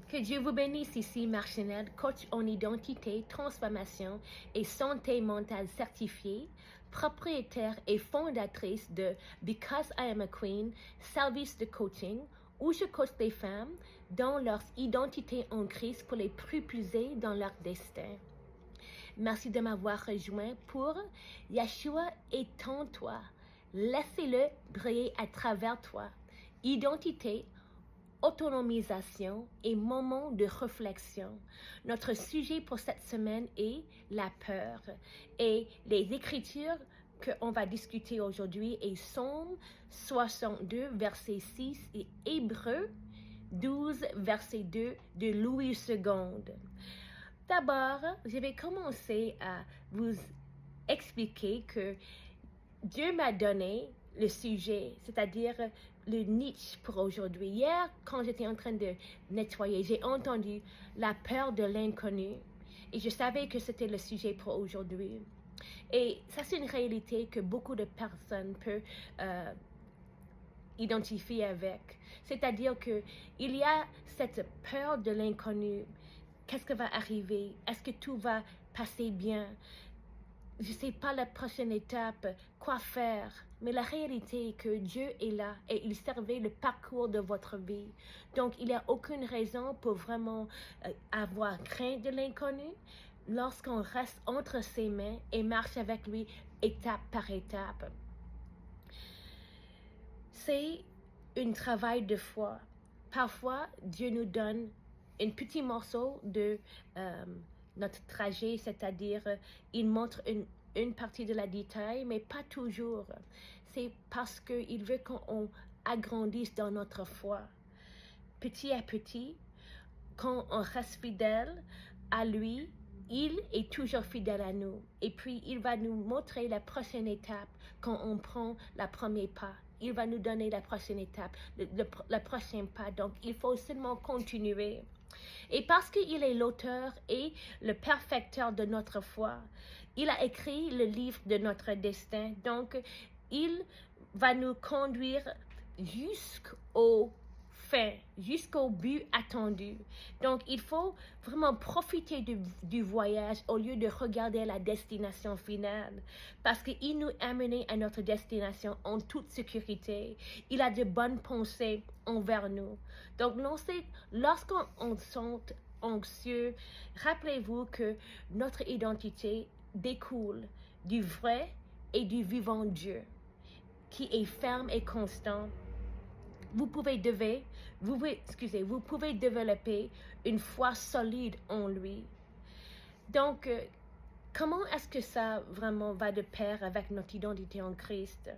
Que Dieu vous bénisse ici, Marchanette, coach en identité, transformation et santé mentale certifiée, propriétaire et fondatrice de Because I Am a Queen, service de coaching, où je coach des femmes dans leur identité en Christ pour les propulser dans leur destin. Merci de m'avoir rejoint pour Yeshua est en toi. Laissez-le briller à travers toi. Identité, autonomisation et moment de réflexion. Notre sujet pour cette semaine est la peur. Et les écritures qu'on va discuter aujourd'hui est Psaume 62, verset 6 et Hébreux 12, verset 2 de Louis II. D'abord, je vais commencer à vous expliquer que Dieu m'a donné le sujet, c'est-à-dire le niche pour aujourd'hui. Hier, quand j'étais en train de nettoyer, j'ai entendu la peur de l'inconnu et je savais que c'était le sujet pour aujourd'hui. Et ça, c'est une réalité que beaucoup de personnes peuvent identifier avec. C'est-à-dire qu'il y a cette peur de l'inconnu. Qu'est-ce qui va arriver? Est-ce que tout va passer bien? Je ne sais pas la prochaine étape, quoi faire. Mais la réalité est que Dieu est là et il surveille le parcours de votre vie. Donc, il n'y a aucune raison pour vraiment avoir crainte de l'inconnu lorsqu'on reste entre ses mains et marche avec lui étape par étape. C'est un travail de foi. Parfois, Dieu nous donne un petit morceau de notre trajet, c'est-à-dire il montre une partie de la détail, mais pas toujours. C'est parce qu'il veut qu'on agrandisse dans notre foi. Petit à petit, quand on reste fidèle à lui, il est toujours fidèle à nous. Et puis, il va nous montrer la prochaine étape quand on prend le premier pas. Il va nous donner la prochaine étape, le prochain pas. Donc, il faut seulement continuer. Et parce qu'il est l'auteur et le perfecteur de notre foi, il a écrit le livre de notre destin. Donc, il va nous conduire jusqu'au fin, jusqu'au but attendu. Donc, il faut vraiment profiter du voyage au lieu de regarder la destination finale. Parce qu'il nous amène à notre destination en toute sécurité. Il a de bonnes pensées envers nous. Donc, lorsqu'on se sent anxieux, rappelez-vous que notre identité découle du vrai et du vivant Dieu, qui est ferme et constant. Vous pouvez développer une foi solide en lui. Donc, comment est-ce que ça vraiment va de pair avec notre identité en Christ?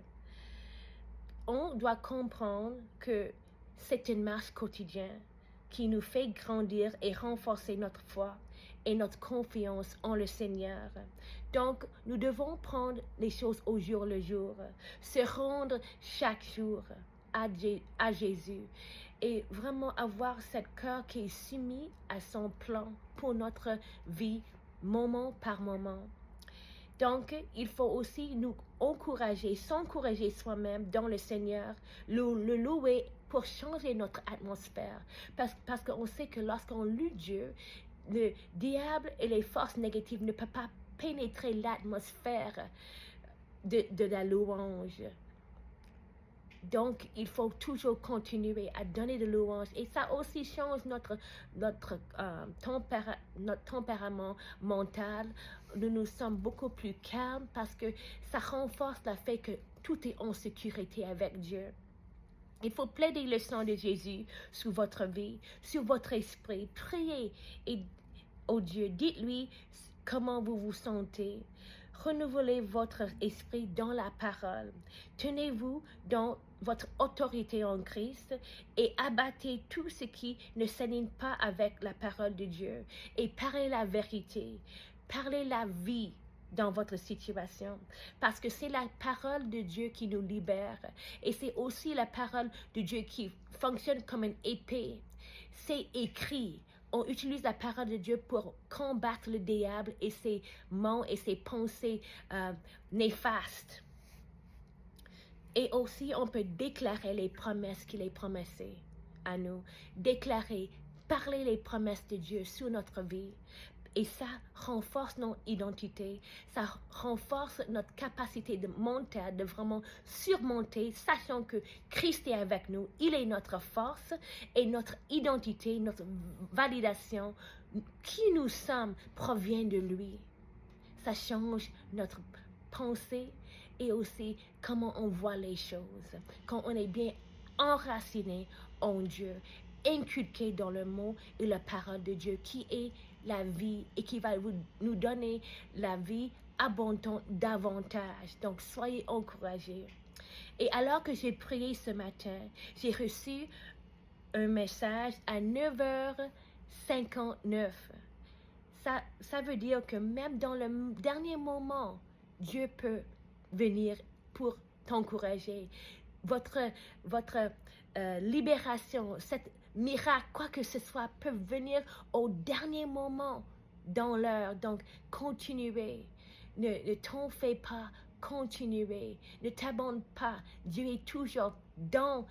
On doit comprendre que c'est une marche quotidienne qui nous fait grandir et renforcer notre foi et notre confiance en le Seigneur. Donc, nous devons prendre les choses au jour le jour, se rendre chaque jour à Jésus et vraiment avoir ce cœur qui est soumis à son plan pour notre vie, moment par moment. Donc, il faut aussi nous encourager, s'encourager soi-même dans le Seigneur, le louer pour changer notre atmosphère. Parce qu'on sait que lorsqu'on loue Dieu, le diable et les forces négatives ne peuvent pas pénétrer l'atmosphère de la louange. Donc, il faut toujours continuer à donner de louanges. Et ça aussi change notre tempérament mental. Nous sommes beaucoup plus calmes parce que ça renforce le fait que tout est en sécurité avec Dieu. Il faut plaider le sang de Jésus sur votre vie, sur votre esprit. Priez au Dieu. Dites-lui comment vous vous sentez. Renouvelez votre esprit dans la parole. Tenez-vous dans votre autorité en Christ et abattez tout ce qui ne s'aligne pas avec la parole de Dieu. Et parlez la vérité. Parlez la vie dans votre situation. Parce que c'est la parole de Dieu qui nous libère. Et c'est aussi la parole de Dieu qui fonctionne comme une épée. C'est écrit. On utilise la parole de Dieu pour combattre le diable et ses mots et ses pensées néfastes. Et aussi, on peut déclarer les promesses qu'il a prononcées à nous. Déclarer, parler les promesses de Dieu sur notre vie. Et ça renforce notre identité, ça renforce notre capacité de monter, de vraiment surmonter, sachant que Christ est avec nous. Il est notre force et notre identité, notre validation. Qui nous sommes provient de lui. Ça change notre pensée et aussi comment on voit les choses. Quand on est bien enraciné en Dieu, inculqué dans le mot et la parole de Dieu qui est la vie et qui va nous donner la vie abondante davantage. Donc, soyez encouragés. Et alors que j'ai prié ce matin, j'ai reçu un message à 9h59. Ça veut dire que même dans le dernier moment, Dieu peut venir pour t'encourager. Votre libération, cette miracle, quoi que ce soit, peut venir au dernier moment dans l'heure. Donc, continuez. Ne t'en fais pas. Continuez. Ne t'abandonne pas. Dieu est toujours dans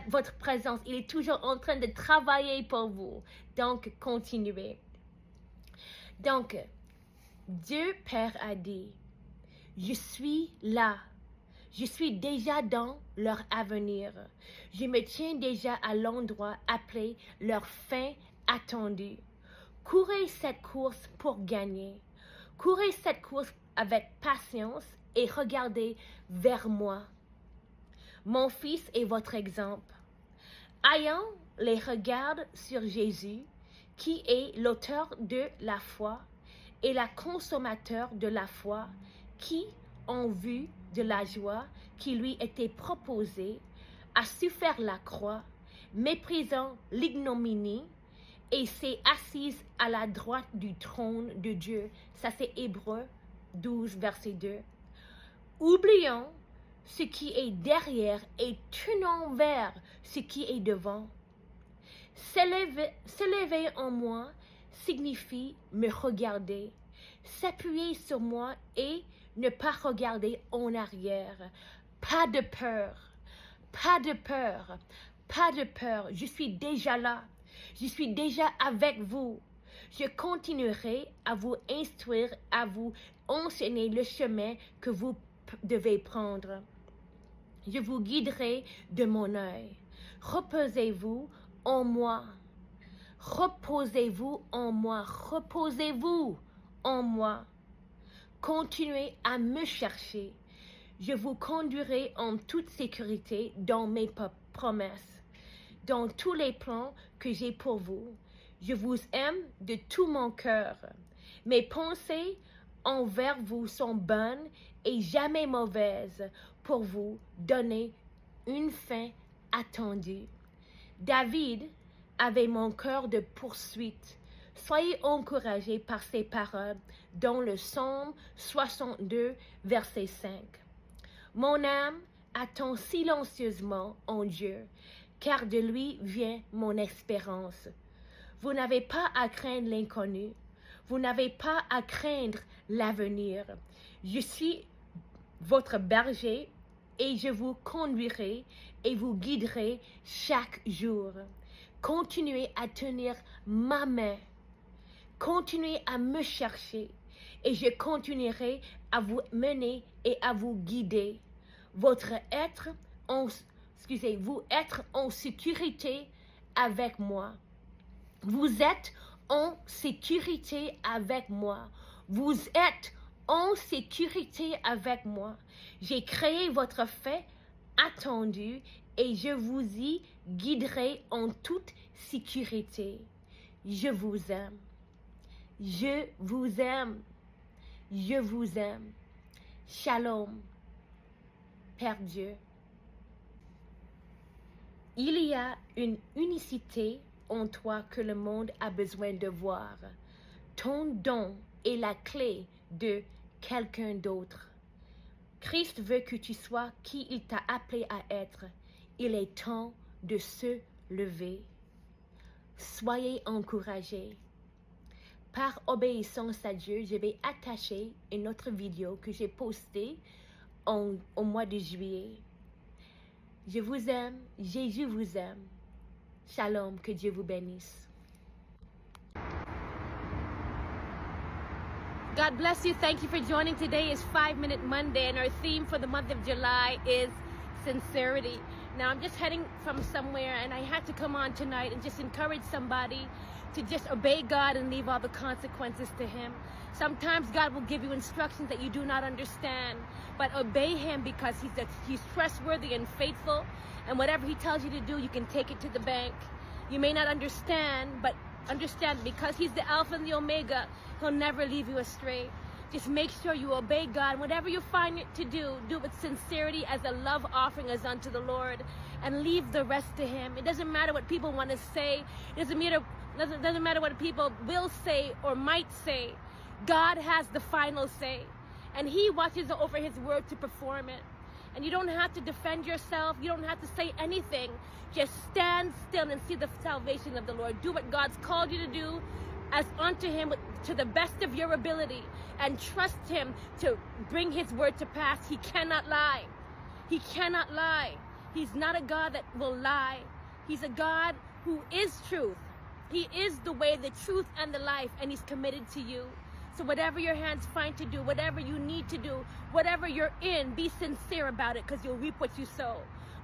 votre présence. Il est toujours en train de travailler pour vous. Donc, continuez. Donc, Dieu Père a dit, je suis là. Je suis déjà dans leur avenir. Je me tiens déjà à l'endroit appelé leur fin attendue. Courez cette course pour gagner. Courez cette course avec patience et regardez vers moi. Mon fils est votre exemple. Ayant les regards sur Jésus, qui est l'auteur de la foi et la consommateur de la foi, qui, en vue de la joie qui lui était proposée, a su faire la croix, méprisant l'ignominie, et s'est assise à la droite du trône de Dieu. Ça, c'est Hébreux 12, verset 2. Oublions ce qui est derrière et tenons vers ce qui est devant. S'élever en moi signifie me regarder, s'appuyer sur moi et ne pas regarder en arrière. Pas de peur, pas de peur, pas de peur. Je suis déjà là. Je suis déjà avec vous. Je continuerai à vous instruire, à vous enseigner le chemin que vous devez prendre. Je vous guiderai de mon œil. Reposez-vous en moi. Reposez-vous en moi. Reposez-vous en moi. Continuez à me chercher. Je vous conduirai en toute sécurité dans mes promesses, dans tous les plans que j'ai pour vous. Je vous aime de tout mon cœur. Mes pensées envers vous sont bonnes et jamais mauvaises pour vous donner une fin attendue. David avait mon cœur de poursuite. Soyez encouragés par ces paroles dans le psaume 62, verset 5. Mon âme attend silencieusement en Dieu, car de lui vient mon espérance. Vous n'avez pas à craindre l'inconnu. Vous n'avez pas à craindre l'avenir. Je suis votre berger et je vous conduirai et vous guiderai chaque jour. Continuez à tenir ma main. Continuez à me chercher et je continuerai à vous mener et à vous guider. Vous être en sécurité avec moi. Vous êtes en sécurité avec moi. Vous êtes en sécurité avec moi. J'ai créé votre fait attendu et je vous y guiderai en toute sécurité. Je vous aime. Je vous aime. Je vous aime. Shalom, Père Dieu. Il y a une unicité en toi que le monde a besoin de voir. Ton don est la clé de quelqu'un d'autre. Christ veut que tu sois qui il t'a appelé à être. Il est temps de se lever. Soyez encouragés. Par obéissance à Dieu, je vais attacher une autre vidéo que j'ai postée au mois de juillet. Je vous aime. Jésus vous aime. Shalom. Que Dieu vous bénisse. God bless you. Thank you for joining. Today is 5 Minute Monday, and our theme for the month of July is sincerity. Now, I'm just heading from somewhere, and I had to come on tonight and just encourage somebody to just obey God and leave all the consequences to Him. Sometimes God will give you instructions that you do not understand, but obey Him because He's trustworthy and faithful, and whatever He tells you to do, you can take it to the bank. You may not understand, but understand because He's the Alpha and the Omega, He'll never leave you astray. Just make sure you obey God. Whatever you find it to do it with sincerity as a love offering as unto the Lord, and leave the rest to Him. It doesn't matter what people want to say. It doesn't matter what people will say or might say. God has the final say, and He watches over His word to perform it. And you don't have to defend yourself. You don't have to say anything. Just stand still and see the salvation of the Lord. Do what God's called you to do as unto Him to the best of your ability, and trust Him to bring His word to pass. He cannot lie. He cannot lie. He's not a God that will lie. He's a God who is truth. He is the way, the truth, and the life, and He's committed to you. So whatever your hands find to do, whatever you need to do, whatever you're in, be sincere about it, because you'll reap what you sow.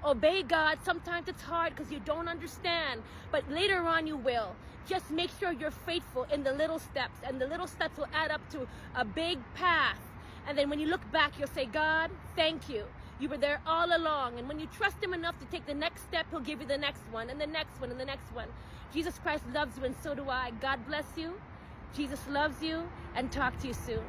Obey God. Sometimes it's hard because you don't understand, but later on you will. Just make sure you're faithful in the little steps, and the little steps will add up to a big path. And then when you look back, you'll say, God, thank you. You were there all along. And when you trust Him enough to take the next step, He'll give you the next one, and the next one, and the next one. Jesus Christ loves you, and so do I. God bless you. Jesus loves you, and talk to you soon.